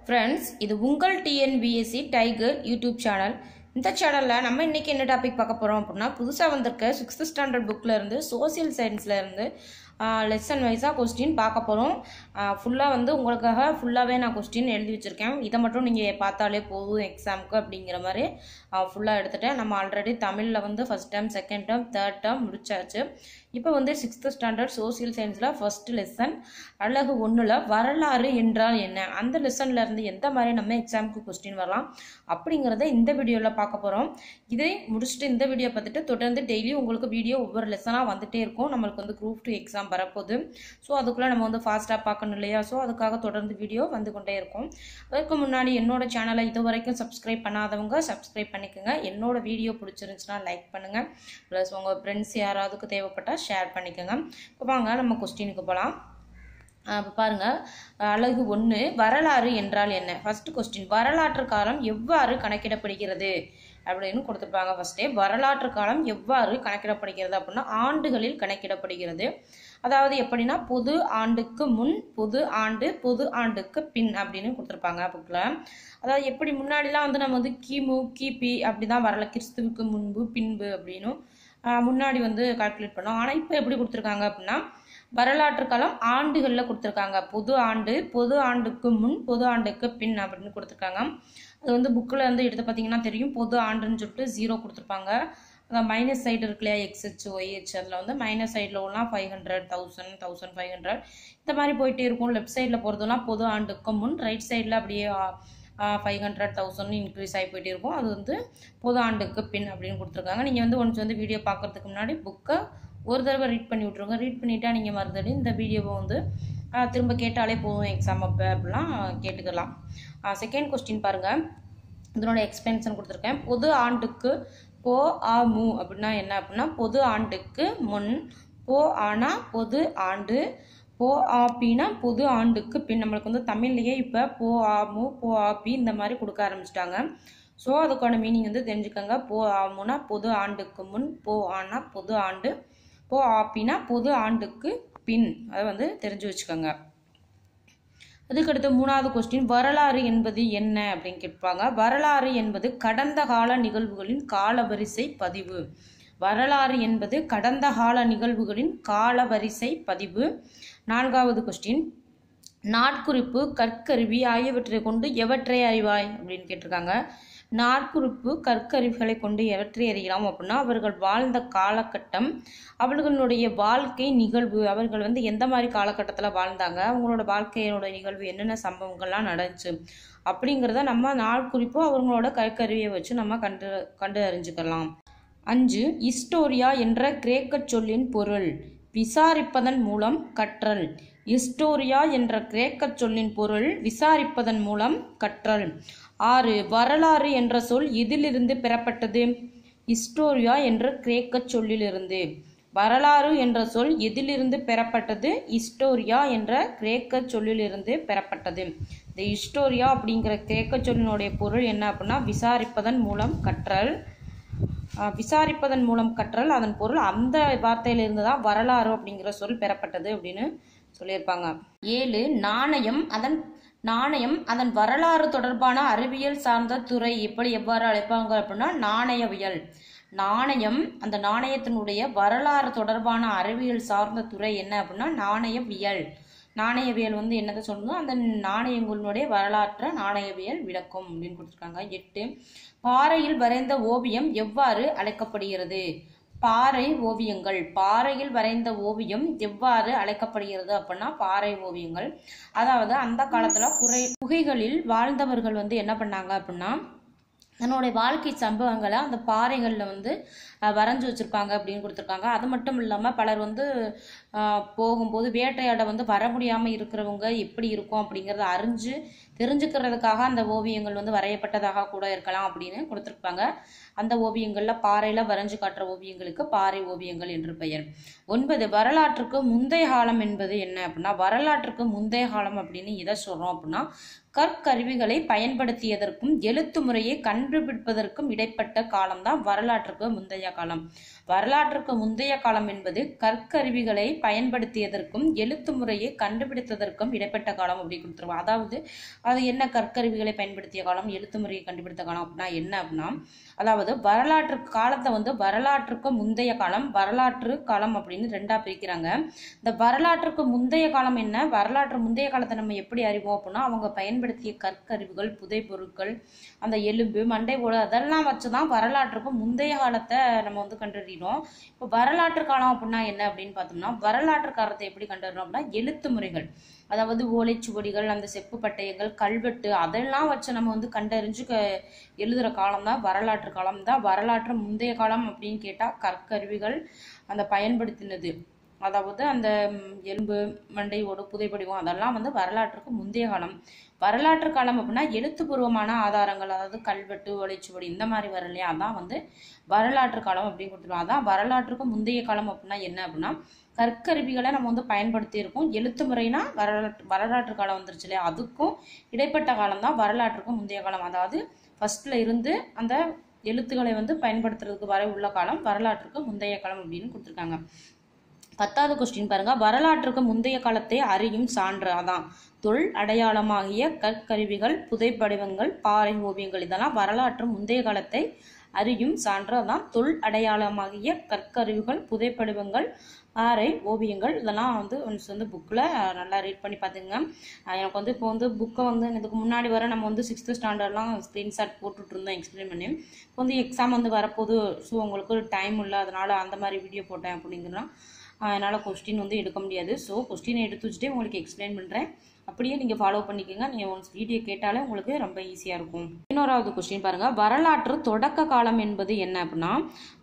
Friends, இது உங்கள் TNPSC tiger YouTube channel. இந்த சேனலில் நம்ம இன்றைக்கி என்ன டாபிக் பார்க்க போகிறோம் அப்படின்னா, புதுசாக வந்திருக்க 6th ஸ்டாண்டர்ட் புக்கில் இருந்து சோசியல் சயின்ஸில் இருந்து லெசன் வைஸாக கொஸ்டின் பார்க்க போகிறோம். ஃபுல்லாக வந்து உங்களுக்காக ஃபுல்லாகவே நான் கொஸ்டின் எழுதி வச்சுருக்கேன். இதை மட்டும் நீங்கள் பார்த்தாலே போதும் எக்ஸாமுக்கு அப்படிங்கிற மாதிரி ஃபுல்லாக எடுத்துகிட்டேன். நம்ம ஆல்ரெடி தமிழில் வந்து first term, second term, third term முடிச்சாச்சு. இப்போ வந்து 6th ஸ்டாண்டர்ட் சோசியல் சயின்ஸில் ஃபர்ஸ்ட் லெசன் அழகு 1ல் வரலாறு என்றால் என்ன, அந்த லெசனில் இருந்து எந்த மாதிரி நம்ம எக்ஸாமுக்கு கொஸ்டின் வரலாம் அப்படிங்கிறத இந்த வீடியோவில் பார்க்க போகிறோம். இதை முடிச்சுட்டு இந்த வீடியோ பார்த்துட்டு தொடர்ந்து டெய்லி உங்களுக்கு வீடியோ ஒவ்வொரு லெசனாக வந்துகிட்டே இருக்கும். நம்மளுக்கு வந்து குரூப் 2 எக்ஸாம் வரப்போகுது. ஸோ அதுக்குள்ளே நம்ம வந்து ஃபாஸ்ட்டாக பார்க்கணும் இல்லையா? ஸோ அதுக்காக தொடர்ந்து வீடியோ வந்து கொண்டே இருக்கும். அதுக்கு முன்னாடி என்னோட சேனலை இது வரைக்கும் சப்ஸ்கிரைப் பண்ணாதவங்க சப்ஸ்கிரைப் பண்ணிக்கோங்க. என்னோட வீடியோ பிடிச்சிருந்துச்சுன்னா லைக் பண்ணுங்கள். ப்ளஸ் உங்கள் ஃப்ரெண்ட்ஸ் யாராவதுக்கு தேவைப்பட்டால் ஷேர் பண்ணிக்கோங்க. இப்போ வாங்க நம்ம கொஸ்டினுக்கு போகலாம். இப்போ பாருங்கள், அழகு 1 வரலாறு என்றால் என்ன. ஃபர்ஸ்ட் கொஸ்டின், வரலாற்று காலம் எவ்வாறு கணக்கிடப்படுகிறது அப்படின்னு கொடுத்துருப்பாங்க. ஃபர்ஸ்டே வரலாற்று காலம் எவ்வாறு கணக்கிடப்படுகிறது அப்படின்னா ஆண்டுகளில் கணக்கிடப்படுகிறது. அதாவது எப்படின்னா பொது ஆண்டுக்கு முன், பொது ஆண்டு, பொது ஆண்டுக்கு பின் அப்படின்னு கொடுத்துருப்பாங்க புக்கில். அதாவது எப்படி முன்னாடிலாம் வந்து நம்ம வந்து கிமு, கிபி அப்படி தான் வரல, கிறிஸ்துவுக்கு முன்பு பின்பு அப்படின்னு முன்னாடி வந்து கால்குலேட் பண்ணோம். ஆனால் இப்போ எப்படி கொடுத்துருக்காங்க அப்படின்னா வரலாற்று காலம் ஆண்டுகளில் கொடுத்துருக்காங்க. பொது ஆண்டு, பொது ஆண்டுக்கு முன், பொது ஆண்டுக்கு பின் அப்படின்னு கொடுத்துருக்காங்க. அது வந்து புக்கில் வந்து எடுத்து பார்த்தீங்கன்னா தெரியும். பொது ஆண்டுன்னு சொல்லிட்டு 0 கொடுத்துருப்பாங்க. அந்த மைனஸ் சைடு இருக்கு இல்லையா, XH YH, அதில் வந்து மைனஸ் சைடில் உள்ளலாம் 500, 1000, 1500 இந்த மாதிரி போயிட்டே இருக்கும். லெஃப்ட் சைடில் போகிறதுலாம் பொது ஆண்டுக்கு முன், ரைட் சைடில் அப்படியே 500, 1000 இன்க்ரீஸ் ஆகி போயிட்டே இருக்கும். அது வந்து பொது ஆண்டுக்கு பின் அப்படின்னு கொடுத்துருக்காங்க. நீங்கள் வந்து ஒன்ஸ் வந்து வீடியோ பார்க்குறதுக்கு முன்னாடி புக்கை ஒரு தடவை ரீட் பண்ணி விட்ருங்க. ரீட் பண்ணிவிட்டா நீங்கள் மறுபடி இந்த வீடியோவை வந்து திரும்ப கேட்டாலே போதும் எக்ஸாம் அப்போ அப்படிலாம் கேட்டுக்கலாம். செகண்ட் கொஸ்டின் பாருங்கள், இதனோட எக்ஸ்பென்ஷன் கொடுத்துருக்கேன். பொது ஆண்டுக்கு போ ஆ மு அப்படின்னா என்ன அப்படின்னா பொது ஆண்டுக்கு முன், போ ஆனா பொது ஆண்டு, போ ஆ பின்னா பொது ஆண்டுக்கு பின். நம்மளுக்கு வந்து தமிழ்லையே இப்போ போ ஆ மு, போ ஆ பி இந்த மாதிரி கொடுக்க ஆரம்பிச்சிட்டாங்க. ஸோ அதுக்கான மீனிங் வந்து தெரிஞ்சுக்கோங்க. போ ஆ முனா பொது ஆண்டுக்கு முன், போ ஆனா பொது ஆண்டு, போ ஆப்பினா பொது ஆண்டுக்கு பின். அதை வந்து தெரிஞ்சு வச்சுக்கோங்க. அதுக்கடுத்து 3வது கொஸ்டின், வரலாறு என்பது என்ன அப்படின்னு கேட்பாங்க. வரலாறு என்பது கடந்த கால நிகழ்வுகளின் காலவரிசை பதிவு. வரலாறு என்பது கடந்த கால நிகழ்வுகளின் காலவரிசை பதிவு. 4வது கொஸ்டின், நாட்குறிப்பு, கற்கருவி ஆகியவற்றை கொண்டு எவற்றை அறிவாய் அப்படின்னு கேட்டிருக்காங்க. நாட்குறிப்பு, கற்கருவிகளை கொண்டு எவற்றை அறியலாம் அப்படின்னா அவர்கள் வாழ்ந்த காலகட்டம், அவர்களுடைய வாழ்க்கை நிகழ்வு, அவர்கள் வந்து எந்த மாதிரி காலகட்டத்தில் வாழ்ந்தாங்க, அவங்களோட வாழ்க்கையோட நிகழ்வு, என்னென்ன சம்பவங்கள்லாம் நடந்துச்சு அப்படிங்கிறத நம்ம நாட்குறிப்பு அவங்களோட கற்கருவியை வச்சு நம்ம கண்டு அறிஞ்சுக்கலாம். 5 ஹிஸ்டோரியா என்ற கிரேக்க சொல்லின் பொருள் விசாரிப்பதன் மூலம் கற்றல். ஹிஸ்டோரியா என்ற கிரேக்க சொல்லின் பொருள் விசாரிப்பதன் மூலம் கற்றல். 6 வரலாறு என்ற சொல் எதிலிருந்து பெறப்பட்டது. ஹிஸ்டோரியா என்ற கிரேக்க சொல்லிலிருந்து. வரலாறு என்ற சொல் எதிலிருந்து பெறப்பட்டது. ஹிஸ்டோரியா என்ற கிரேக்க சொல்லிலிருந்து பெறப்பட்டது. இந்த ஹிஸ்டோரியா அப்படிங்கிற கிரேக்க சொல்லினுடைய பொருள் என்ன அப்படின்னா விசாரிப்பதன் மூலம் கற்றல். விசாரிப்பதன் மூலம் கற்றல், அதன் பொருள் அந்த வார்த்தையிலிருந்து தான் வரலாறு அப்படிங்கிற சொல் பெறப்பட்டது அப்படின்னு சொல்லியிருப்பாங்க. 7 நாணயம் அதன் வரலாறு தொடர்பான அறிவியல் சார்ந்த துறை எவ்வாறு அழைப்பாங்க அப்படின்னா நாணயவியல். நாணயம், அந்த நாணயத்தினுடைய வரலாறு தொடர்பான அறிவியல் சார்ந்த துறை என்ன அப்படின்னா நாணயவியல். நாணயவியல் வந்து என்னதை சொல்லணும், அந்த நாணயங்களுடைய வரலாற்றை நாணயவியல் விளக்கும் அப்படின்னு கொடுத்துருக்காங்க. 8 பாறையில் வரைந்த ஓவியம் எவ்வாறு அழைக்கப்படுகிறது. பாறை ஓவியங்கள், பாறையில் வரைந்த ஓவியம் எவ்வாறு அழைக்கப்படுகிறது அப்படின்னா பாறை ஓவியங்கள். அதாவது அந்த காலத்துல குகைகளில் வாழ்ந்தவர்கள் வந்து என்ன பண்ணாங்க அப்படின்னா தன்னுடைய வாழ்க்கை சம்பவங்களை அந்த பாறைகளில் வந்து வரைஞ்சி வச்சுருப்பாங்க அப்படின்னு கொடுத்துருக்காங்க. அது மட்டும் இல்லாமல் பலர் வந்து போகும்போது வேட்டையாட வந்து வர முடியாமல் இருக்கிறவங்க எப்படி இருக்கும் அப்படிங்கிறத தெரிஞ்சுக்கிறதுக்காக அந்த ஓவியங்கள் வந்து வரையப்பட்டதாக கூட இருக்கலாம் அப்படின்னு கொடுத்துருப்பாங்க. அந்த ஓவியங்களில் பாறையில் வரைஞ்சு காட்டுற ஓவியங்களுக்கு பாறை ஓவியங்கள் என்று பெயர். 9 வரலாற்றுக்கு முந்தைய காலம் என்பது என்ன அப்படின்னா வரலாற்றுக்கு முந்தைய காலம் அப்படின்னு எதை சொல்கிறோம் அப்படின்னா கற்கருவிகளை பயன்படுத்தியதற்கும் எழுத்து முறையை கண்டுபிடிப்பதற்கும் இடைப்பட்ட காலம்தான் வரலாற்றுக்கு முந்தைய காலம். வரலாற்றுக்கு முந்தைய காலம் என்பது கற்கருவிகளை பயன்படுத்தியதற்கும் எழுத்து முறையை கண்டுபிடித்ததற்கும் இடைப்பட்ட காலம் அப்படி கொடுத்துருவோம். அதாவது அது என்ன கற்கருவிகளை பயன்படுத்திய காலம், எழுத்து முறையை கண்டுபிடித்த காலம் அப்படின்னா என்ன அப்படின்னா, அதாவது வரலாற்று காலத்தை வந்து வரலாற்றுக்கு முந்தைய காலம், வரலாற்று காலம் அப்படின்னு ரெண்டா பிரிக்கிறாங்க. இந்த வரலாற்றுக்கு முந்தைய காலம் என்ன, வரலாற்று முந்தைய காலத்தை நம்ம எப்படி அறிவோம் அப்படின்னா, அவங்க பயன்படுத்திய கற்கருவிகள், புதை பொருட்கள், அந்த எலும்பு, மண்டை ஓடு அதெல்லாம் வச்சுதான் வரலாற்றுக்கு முந்தைய காலத்தை நம்ம வந்து கண்டறியணும். இப்போ வரலாற்று காலம் அப்படின்னா என்ன அப்படின்னு பார்த்தோம்னா, வரலாற்று காலத்தை எப்படி கண்டறியணும் அப்படின்னா, எழுத்து முறைகள், அதாவது ஓலைச்சுவடிகள், அந்த செப்பு பட்டயங்கள், கல்வெட்டு அதெல்லாம் வச்சு நம்ம வந்து கண்டறிஞ்சு எழுதுகிற காலம் தான் வரலாற்று காலம். தான் வரலாற்று முந்தைய காலம் அப்படின்னு கேட்டால் கற்கருவிகள் அந்த பயன்படுத்தினது, அதாவது அந்த எலும்பு, மண்டை ஓடு, புதைப்படிவம் அதெல்லாம் வந்து வரலாற்றுக்கு முந்தைய காலம். வரலாற்று காலம் அப்படின்னா எழுத்துப்பூர்வமான ஆதாரங்கள், அதாவது கல்வெட்டு, ஓலைச்சுவடி இந்த மாதிரி வரலையா, அதான் வந்து வரலாற்று காலம் அப்படின்னு கொடுத்துருவோம். அதான் வரலாற்றுக்கு முந்தைய காலம் அப்படின்னா என்ன அப்படின்னா, கற்கருவிகளை நம்ம வந்து பயன்படுத்தி இருக்கோம். எழுத்து முறைனா வரலாற்று காலம் வந்துருச்சு இல்லையா, அதுக்கும் இடைப்பட்ட காலம் தான் வரலாற்றுக்கும் முந்தைய காலம். அதாவது ஃபர்ஸ்ட்ல இருந்து அந்த எழுத்துக்களை வந்து பயன்படுத்துறதுக்கு வரை உள்ள காலம் வரலாற்றுக்கு முந்தைய காலம் அப்படின்னு கொடுத்துருக்காங்க. 10வது கொஸ்டின் பாருங்க, வரலாற்றுக்கு முந்தைய காலத்தை அறியும் சான்று, அதான் தொல் அடையாளமாகிய கற்கருவிகள், புதைப்படிவங்கள், பாறை ஓவியங்கள் இதெல்லாம் வரலாற்று முந்தைய காலத்தை அறியும் சான்று, அதான் தொல் அடையாளமாகிய கற்கருவிகள், புதைப்படிவங்கள், பாறை ஓவியங்கள் இதெல்லாம் வந்து புக்கில் நல்லா ரீட் பண்ணி பார்த்துங்க. எனக்கு வந்து இப்போ வந்து புக்கை வந்து இதுக்கு முன்னாடி வர நம்ம வந்து 6th ஸ்டாண்டர்ட்லாம் ஸ்க்ரீன்ஷாட் போட்டுட்டு இருந்தோம் எக்ஸ்பிளைன் பண்ணி. இப்போ வந்து எக்ஸாம் வந்து வரப்போகுது, ஸோ உங்களுக்கு டைம் இல்லை, அதனால் அந்த மாதிரி வீடியோ போட்டேன் அப்படிங்கிறனா அதனால் கொஸ்டின் வந்து எடுக்க முடியாது. ஸோ கொஸ்டினை எடுத்து வச்சுட்டே உங்களுக்கு எக்ஸ்பிளைன் பண்ணுறேன், அப்படியே நீங்கள் ஃபாலோ பண்ணிக்கோங்க. நீங்கள் ஒன்ஸ் வீடியோ கேட்டாலே உங்களுக்கு ரொம்ப ஈஸியாக இருக்கும். 11வது கொஸ்டின் பாருங்கள், வரலாற்று தொடக்க காலம் என்பது என்ன அப்படின்னா,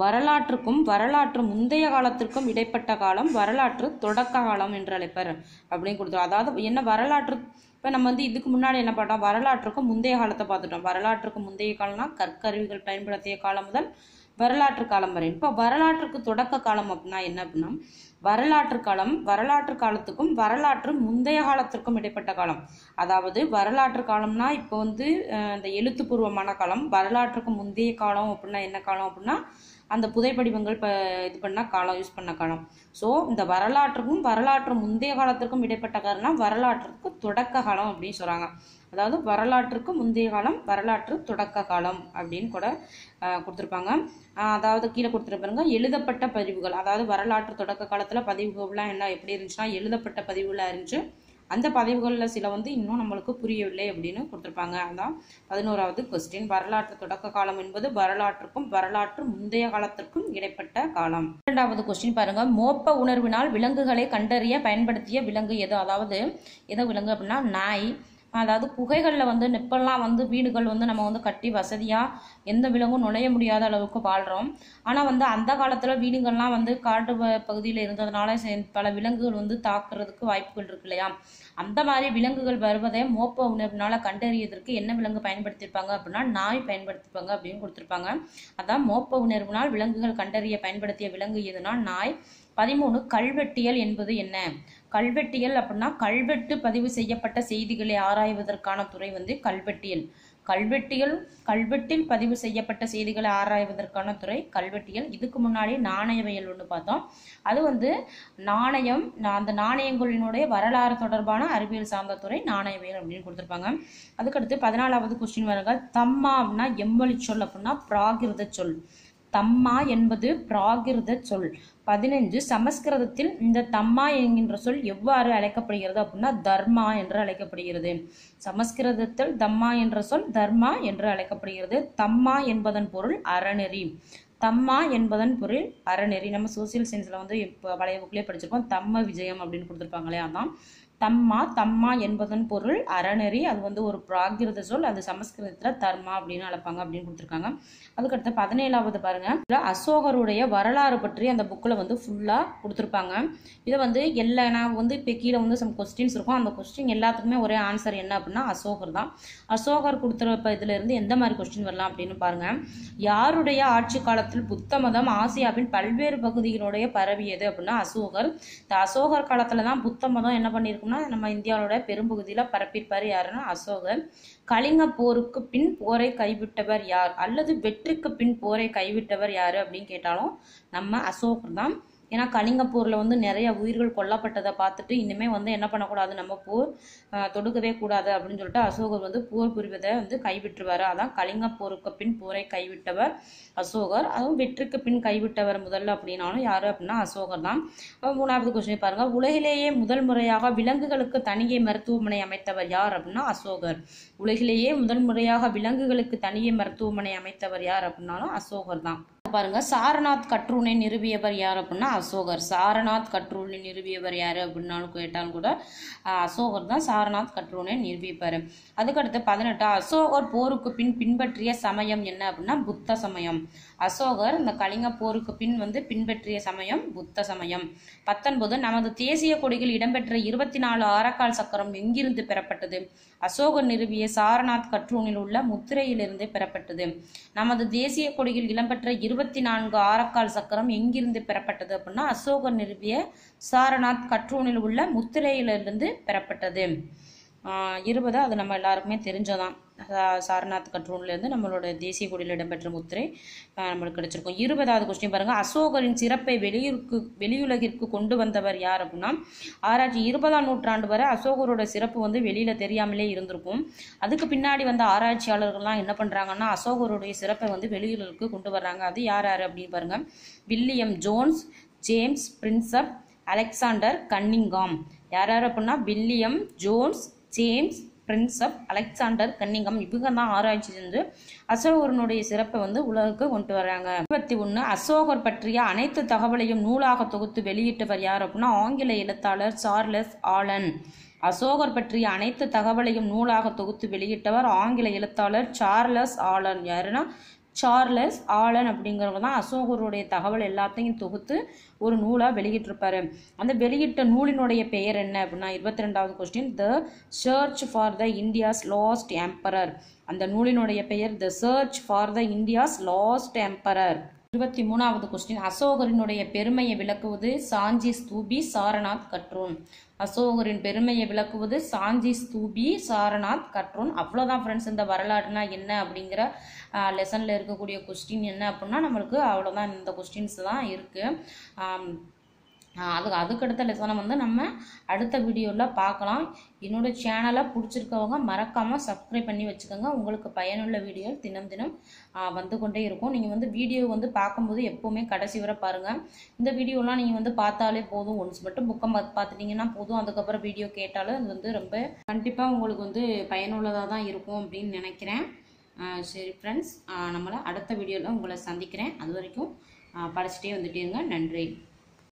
வரலாற்றுக்கும் வரலாற்று முந்தைய காலத்திற்கும் இடைப்பட்ட காலம் வரலாற்று தொடக்க காலம் என்று அழைப்பர் அப்படின்னு கொடுத்தோம். அதாவது என்ன வரலாற்று, இப்போ நம்ம வந்து இதுக்கு முன்னாடி என்ன பார்த்தோம், வரலாற்றுக்கு முந்தைய காலத்தை பார்த்துட்டோம். வரலாற்றுக்கு முந்தைய காலம்னா கற்கருவிகள் பயன்படுத்திய காலம் முதல் வரலாற்று காலம் வரை. இப்போ வரலாற்றுக்கு தொடக்க காலம் அப்படின்னா என்ன அப்படின்னா, வரலாற்று காலம் வரலாற்று காலத்துக்கும் வரலாற்று முந்தைய காலத்திற்கும் இடைப்பட்ட காலம். அதாவது வரலாற்று காலம்னா இப்போ வந்து இந்த எழுத்துப்பூர்வமான காலம், வரலாற்றுக்கு முந்தைய காலம் அப்படின்னா என்ன காலம் அப்படின்னா, அந்த புதைப்படிவங்கள் இது பண்ண காலம், யூஸ் பண்ண காலம். ஸோ இந்த வரலாற்றுக்கும் வரலாற்று முந்தைய காலத்திற்கும் இடைப்பட்ட காலம்னா வரலாற்றுக்கு தொடக்க காலம் அப்படின்னு சொல்கிறாங்க. அதாவது வரலாற்றுக்கு முந்தைய காலம் வரலாற்று தொடக்க காலம் அப்படின்னு கூட கொடுத்துருப்பாங்க. அதாவது கீழே கொடுத்துருப்பாங்க எழுதப்பட்ட பதிவுகள், அதாவது வரலாற்று தொடக்க காலத்தில் பதிவுகள்லாம் என்ன எப்படி இருந்துச்சுன்னா எழுதப்பட்ட பதிவுகளாக இருந்துச்சு. அந்த பதிவுகளில் சில வந்து இன்னும் நம்மளுக்கு புரியவில்லை அப்படின்னு கொடுத்துருப்பாங்க. அதான் 11வது கொஸ்டின். வரலாற்று தொடக்க காலம் என்பது வரலாற்றுக்கும் வரலாற்று முந்தைய காலத்திற்கும் இடைப்பட்ட காலம். 2வது கொஸ்டின் பாருங்க, மோப்ப உணர்வினால் விலங்குகளை கண்டறிய பயன்படுத்திய விலங்கு எது, அதாவது எதோ விலங்கு அப்படின்னா நாய். அதாவது குகைகளில் வந்து இப்பெல்லாம் வந்து வீடுகள் வந்து நம்ம வந்து கட்டி வசதியாக எந்த விலங்கும் நுழைய முடியாத அளவுக்கு வாழ்கிறோம். ஆனால் வந்து அந்த காலத்தில் வீடுகள்லாம் வந்து காட்டு பகுதியில் இருந்ததுனால பல விலங்குகள் வந்து தாக்குறதுக்கு வாய்ப்புகள் இருக்கு இல்லையா, அந்த மாதிரி விலங்குகள் வருவதை மோப்ப உணர்வினால கண்டறியதற்கு என்ன விலங்கு பயன்படுத்தியிருப்பாங்க அப்படின்னா நாய் பயன்படுத்திப்பாங்க அப்படின்னு கொடுத்துருப்பாங்க. அதான் மோப்ப உணர்வினால் விலங்குகள் கண்டறிய பயன்படுத்திய விலங்கு எதுனா நாய். 13 கல்வெட்டியல் என்பது என்ன, கல்வெட்டியல் அப்படின்னா கல்வெட்டு பதிவு செய்யப்பட்ட செய்திகளை ஆராய்வதற்கான துறை வந்து கல்வெட்டியல். கல்வெட்டில் பதிவு செய்யப்பட்ட செய்திகளை ஆராய்வதற்கான துறை கல்வெட்டியல். இதுக்கு முன்னாடி நாணயவியல் ஒன்று பார்த்தோம், அது வந்து நாணயம், அந்த நாணயங்களினுடைய வரலாறு தொடர்பான அறிவியல் சார்ந்த துறை நாணயவியல் அப்படின்னு கொடுத்துருப்பாங்க. அதுக்கடுத்து 14வது கொஸ்டின் வருங்க, தம்மா அப்படின்னா எவ்வழி சொல் அப்படின்னா பிராகிருத சொல். தம்மா என்பது பிராகிருத சொல். 15 சமஸ்கிருதத்தில் இந்த தம்மா என்கின்ற சொல் எவ்வாறு அழைக்கப்படுகிறது அப்படின்னா தர்மா என்று அழைக்கப்படுகிறது. சமஸ்கிருதத்தில் தம்மா என்ற சொல் தர்மா என்று அழைக்கப்படுகிறது. தம்மா என்பதன் பொருள் அறநெறி. தம்மா என்பதன் பொருள் அறநெறி. நம்ம சோசியல் சயின்ஸ்ல வந்து இப்போ பழைய புக்லேயே படிச்சிருக்கோம், தம்ம விஜயம் அப்படின்னு கொடுத்துருப்பாங்களே, அதான் தம்மா என்பதன் பொருள் அறநெறி. அது வந்து ஒரு பிராகிருத சொல், அது சமஸ்கிருதத்தில் தர்மா அப்படின்னு அழைப்பாங்க அப்படின்னு கொடுத்துருக்காங்க. அதுக்கடுத்து 17வது பாருங்க, அசோகருடைய வரலாறு பற்றி அந்த புக்கில் வந்து ஃபுல்லாக கொடுத்துருப்பாங்க. இதை வந்து நான் வந்து இப்போ கீழே வந்து சம் கொஸ்டின்ஸ் இருக்கும், அந்த கொஸ்டின் எல்லாத்துக்குமே ஒரே ஆன்சர் என்ன அப்படின்னா அசோகர் தான். அசோகர் கொடுத்துருப்ப இதுல இருந்து எந்த மாதிரி கொஸ்டின் வரலாம் அப்படின்னு பாருங்க. யாருடைய ஆட்சி காலத்தில் புத்த மதம் ஆசியாவின் பல்வேறு பகுதிகளுடைய பரவியது அப்படின்னா அசோகர். இந்த அசோகர் காலத்துல தான் புத்த மதம் என்ன பண்ணியிருக்குன்னா நம்ம இந்தியாவோட பெரும்பகுதியில பரப்பியிருப்பாரு யாருன்னா அசோகர். கலிங்க போருக்கு பின் போரை கைவிட்டவர் யார், அல்லது வெற்றிக்கு பின் போரை கைவிட்டவர் யாரு அப்படின்னு கேட்டாலும் நம்ம அசோகர் தான். ஏன்னா கலிங்க போரில் வந்து நிறைய உயிர்கள் கொல்லப்பட்டதை பார்த்துட்டு இனிமேல் வந்து என்ன பண்ணக்கூடாது, நம்ம போர் தொடுக்கவே கூடாது அப்படின்னு சொல்லிட்டு அசோகர் வந்து போர் புரிவதை வந்து கைவிட்டுருவார். அதான் கலிங்க போருக்கு பின் போரை கைவிட்டவர் அசோகர். அதுவும் வெற்றிக்கு பின் கைவிட்டவர் முதல்ல அப்படின்னாலும் யாரு அப்படின்னா அசோகர் தான். 3வது கொஸ்டின் பாருங்க, உலகிலேயே முதல் முறையாக விலங்குகளுக்கு தனியே மருத்துவமனை அமைத்தவர் யார் அப்படின்னா அசோகர். உலகிலேயே முதல் முறையாக விலங்குகளுக்கு தனியே மருத்துவமனை அமைத்தவர் யார் அப்படின்னாலும் அசோகர் தான். பாருங்க, சாரநாத் கற்றூனை நிறுவியவர் யார் அப்படின்னா அசோகர். சாரநாத் கற்றூனை நிறுவியவர் யாரு அப்படின்னாலும் கேட்டாலும் கூட அசோகர் தான் சாரநாத் கற்றூனை நிறுவிப்பாரு. அதுக்கடுத்து 18, அசோகர் போருக்கு பின் பின்பற்றிய சமயம் என்ன அப்படின்னா புத்த சமயம். அசோகர் இந்த கலிங்க போருக்கு பின் வந்து பின்பற்றிய சமயம் புத்த சமயம். 19, நமது தேசிய கொடியில் இடம்பெற்ற 24 ஆரக்கால் சக்கரம் எங்கிருந்து பெறப்பட்டது? அசோகர் நிறுவிய சாரநாத் கற்றூனில் உள்ள முத்திரையிலிருந்து பெறப்பட்டது. நமது தேசிய கொடியில் இடம்பெற்ற 24 ஆரக்கால் சக்கரம் எங்கிருந்து பெறப்பட்டது அப்படின்னா அசோகர் நிறுவிய சாரநாத் கற்றூனில் உள்ள முத்திரையிலிருந்து பெறப்பட்டது. 20, அது நம்ம எல்லாருக்குமே தெரிஞ்சதான். சாரநாத் கற்றூன்லேருந்து நம்மளோட தேசிய கொடியில் இடம்பெற்ற முத்திரை நம்மளுக்கு கிடைச்சிருக்கும். 20வது கொஸ்டின் பாருங்க, அசோகரின் சிறப்பை வெளியுலகிற்கு கொண்டு வந்தவர் யார் அப்படின்னா ஆராய்ச்சி. 20ஆம் நூற்றாண்டு வரை அசோகரோட சிறப்பு வந்து வெளியில தெரியாமலே இருந்திருக்கும். அதுக்கு பின்னாடி வந்த ஆராய்ச்சியாளர்கள்லாம் என்ன பண்றாங்கன்னா அசோகருடைய சிறப்பை வந்து வெளியுலகிற்கு கொண்டு வர்றாங்க. அது யார் யார் அப்படின்னு பாருங்க, William Jones, James Prinsep, Alexander Cunningham. யார் யார் அப்படின்னா William Jones, James Prinsep, Alexander Cunningham. இவங்க தான் ஆராய்ச்சி செஞ்சு அசோகரனுடைய சிறப்பை வந்து உலகுக்கு கொண்டு வர்றாங்க. 21, அசோகர் பற்றிய அனைத்து தகவலையும் நூலாக தொகுத்து வெளியிட்டவர் யார் அப்படின்னா ஆங்கில எழுத்தாளர் சார்லஸ் ஆலன். அசோகர் பற்றிய அனைத்து தகவலையும் நூலாக தொகுத்து வெளியிட்டவர் ஆங்கில எழுத்தாளர் சார்லஸ் ஆலன். யாருன்னா சார்லஸ் ஆலன் அப்படிங்கிறவங்க தான் அசோகருடைய தகவல் எல்லாத்தையும் தொகுத்து ஒரு நூலாக வெளியிட்டிருப்பாரு. அந்த வெளியிட்ட நூலினுடைய பெயர் என்ன அப்படின்னா 22வது question, the search for the India's lost emperor. அந்த நூலினுடைய பெயர் the search for the India's lost emperor. 23வது கொஸ்டின், அசோகரினுடைய பெருமையை விளக்குவது சாஞ்சி ஸ்தூபி சாரநாத் கற்றூன். அசோகரின் பெருமையை விளக்குவது சாஞ்சி ஸ்தூபி சாரநாத் கற்றூன். அவ்வளோதான் ஃப்ரெண்ட்ஸ், இந்த வரலாறுனா என்ன அப்படிங்கிற லெசனில் இருக்கக்கூடிய கொஸ்டின் என்ன அப்படின்னா நம்மளுக்கு அவ்வளோதான், இந்த கொஸ்டின்ஸ் தான் இருக்குது. அதுக்கடுத்த லெசனை வந்து நம்ம அடுத்த வீடியோவில் பார்க்கலாம். என்னோட சேனலை பிடிச்சிருக்கவங்க மறக்காமல் சப்ஸ்கிரைப் பண்ணி வச்சுக்கோங்க. உங்களுக்கு பயனுள்ள வீடியோ தினம் தினம் வந்து கொண்டே இருக்கும். நீங்கள் வந்து வீடியோ வந்து பார்க்கும்போது எப்போவுமே கடைசி வரை பாருங்கள். இந்த வீடியோலாம் நீங்கள் வந்து பார்த்தாலே போதும், ஒன்ஸ் மட்டும் புக்கை பார்த்துட்டிங்கன்னா போதும். அதுக்கப்புறம் வீடியோ கேட்டாலும் அது வந்து ரொம்ப கண்டிப்பாக உங்களுக்கு வந்து பயனுள்ளதாக தான் இருக்கும் அப்படின்னு நினைக்கிறேன். சரி ஃப்ரெண்ட்ஸ், நம்மளை அடுத்த வீடியோவில் உங்களை சந்திக்கிறேன். அது வரைக்கும் படிச்சுட்டே வந்துட்டே இருங்க. நன்றி.